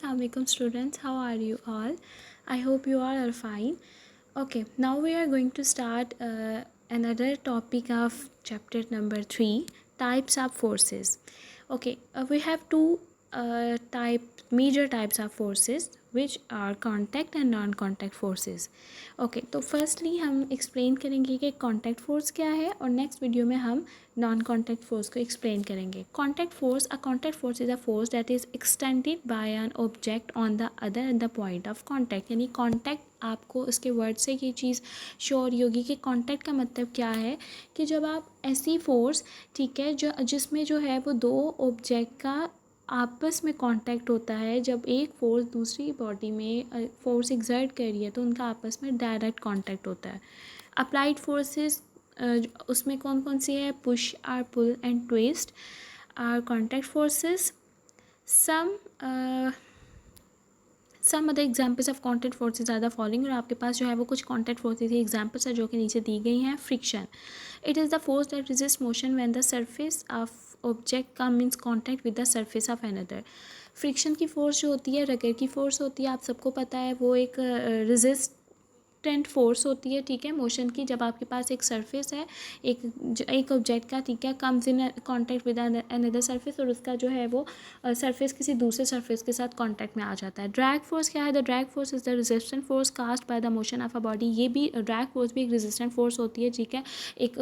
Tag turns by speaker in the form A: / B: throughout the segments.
A: Assalamualaikum students, how are you all? I hope you all are fine. Okay, now we are going to start another topic of chapter number 3, types of forces. Okay, we have two major types of forces which are contact and non-contact forces. Okay तो firstly हम explain करेंगे कि contact force क्या है और next video में हम non contact force को एक्सप्लेन करेंगे. Contact force is a force that is extended by an object on the other at the point of contact. यानी कॉन्टैक्ट आपको उसके वर्ड से ये चीज़ श्योर होगी कि कॉन्टैक्ट का मतलब क्या है कि जब आप ऐसी फोर्स ठीक है जिसमें जो है वो दो ऑब्जेक्ट का आपस में कांटेक्ट होता है. जब एक फोर्स दूसरी बॉडी में फोर्स एक्सर्ट कर रही है तो उनका आपस में डायरेक्ट कांटेक्ट होता है. अप्लाइड फोर्सेस उसमें कौन कौन सी है? Push or pull and twist or contact forces. Some other examples of contact forces are the following. और आपके पास जो है वो कुछ कॉन्टैक्ट फोर्सेज की एग्जाम्पल्स है जो कि नीचे दी गई हैं. Friction, it is the force that resist motion when the surface of object come in contact with the surface of another. Friction की फोर्स जो होती है, रगर की फोर्स होती है, आप सबको पता है वो एक रेजिस्टेंट फोर्स होती है. ठीक है, मोशन की. जब आपके पास एक सरफेस है एक ऑब्जेक्ट का, ठीक है, comes in contact with another surface और उसका जो है वो सरफेस किसी दूसरे सरफेस के साथ कांटेक्ट में आ जाता है. ड्रैग फोर्स क्या है? The drag force is the resistant force cast by the motion of a body. ये भी ड्रैग फोर्स भी एक रेजिस्टेंट फोर्स होती है. ठीक है, एक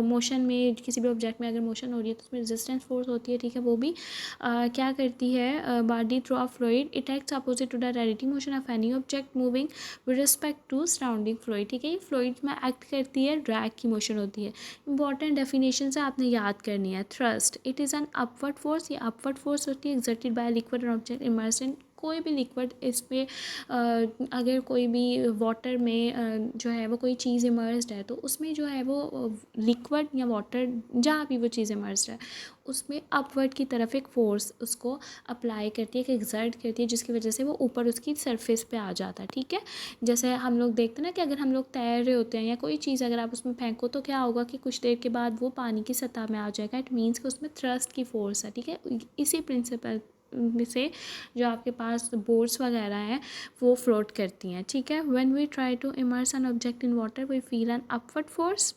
A: मोशन में किसी भी ऑब्जेक्ट में अगर मोशन हो रही है तो उसमें रेजिस्टेंट फोर्स होती है. ठीक है, वो भी क्या करती है? Body through a fluid. It acts opposite to the relative motion of any object moving with respect to surrounding fluid. ठीक है, ये फ्लूइड में एक्ट करती है, ड्रैग की मोशन होती है. इंपॉर्टेंट डेफिनेशन से आपने याद करनी है. Thrust, it is an upward force. ये अपवर्ड फोर्स होती है exerted by liquid object immersed in. कोई भी लिक्विड इस पर अगर कोई भी वाटर में जो है वो कोई चीज़ इमर्स्ड है तो उसमें जो है वो लिक्विड या वाटर जहाँ भी वो चीज़ इमर्स्ड है उसमें अपवर्ड की तरफ एक फ़ोर्स उसको अप्लाई करती है, एक एक्सर्ट करती है, जिसकी वजह से वो ऊपर उसकी सरफेस पे आ जाता है. ठीक है, जैसे हम लोग देखते हैं ना कि अगर हम लोग तैर रहे होते हैं या कोई चीज़ अगर आप उसमें फेंको तो क्या होगा कि कुछ देर के बाद वो पानी की सतह में आ जाएगा. इट मीन्स कि उसमें थ्रस्ट की फ़ोर्स है. ठीक है, इसी प्रिंसिपल से जो आपके पास बोट्स वगैरह हैं वो फ्लोट करती हैं. ठीक है, when we try to immerse an object in water we feel an upward force.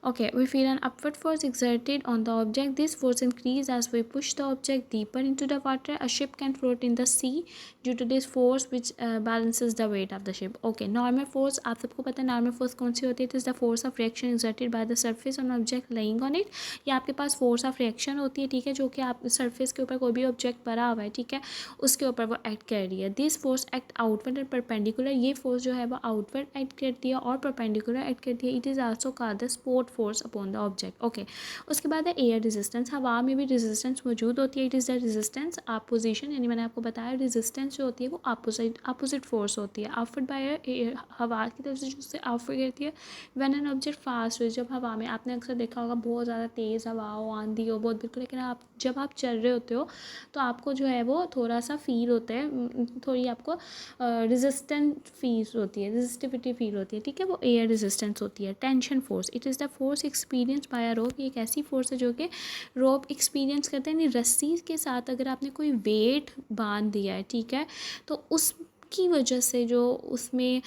A: Okay, we feel an upward force exerted on the object. This force increases as we push the object deeper into the water. A ship can float in the sea due to this force which balances the weight of the ship. Okay, normal force, आप सबको पता है normal force कौन सी होती है? It is the force of reaction exerted by the surface on object lying on it. या आपके पास force of reaction होती है. ठीक है, जो कि आप surface के ऊपर कोई भी object पड़ा हुआ है, ठीक है, उसके ऊपर वो act कर रही है. This force act outward and perpendicular. ये force जो है वो outward act करती है और perpendicular act करती है. It is also called the support force upon the object. Okay, उसके बाद है एयर रेजिस्टेंस. हवा में भी रेजिस्टेंस मौजूद होती है. It is the resistance opposition. यानी मैंने आपको बताया रेजिस्टेंस जो होती है वो अपोजिट फोर्स होती है. ऑफर्ड बाय हवा की तरफ से जो उससे ऑफर करती है. व्हेन एन ऑब्जेक्ट फास्ट, जब हवा में आपने अक्सर देखा होगा बहुत ज़्यादा तेज़ हवा हो, आंधी हो, बहुत बिल्कुल, लेकिन आप जब आप चल रहे होते हो तो आपको जो है वो थोड़ा सा फील होता है, थोड़ी आपको रेजिस्टेंट फील होती है, रेजिस्टिविटी फील होती है. ठीक है, वो एयर रेजिस्टेंस होती है. Tension force, it is the force experience by a rope. ये एक ऐसी फोर्स है जो कि रोप एक्सपीरियंस करते हैं. यानी रस्सी के साथ अगर आपने कोई वेट बांध दिया है, ठीक है, तो उस की वजह से जो उसमें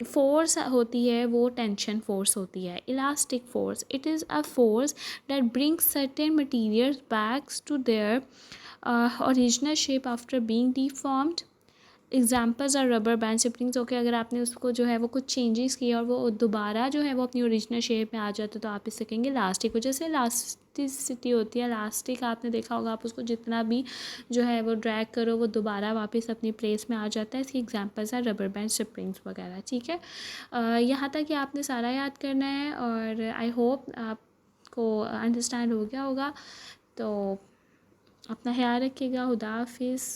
A: फोर्स होती है वो टेंशन फोर्स होती है. Elastic force, it is a force that brings certain materials back to their original shape after being deformed. Examples और रबर बैंड स्प्रिंग्स. ओके, अगर आपने उसको जो है वो कुछ चेंजेस किए और वो दोबारा जो है वो अपनी ओरिजिनल शेप में आ जाता तो आप इसे कहेंगे इलास्टिक. वजह इलास्टिसिटी होती है. इलास्टिक आपने देखा होगा, आप उसको जितना भी जो है वो ड्रैग करो वो दोबारा वापस अपनी प्लेस में आ जाता है. इसकी एग्जांपल्स है रबर बैंड स्प्रिंग्स वगैरह. ठीक है, यहाँ तक कि आपने सारा याद करना है और आई होप आपको अंडरस्टैंड हो गया होगा. तो अपना ख्याल रखिएगा. खुदा हाफिज़.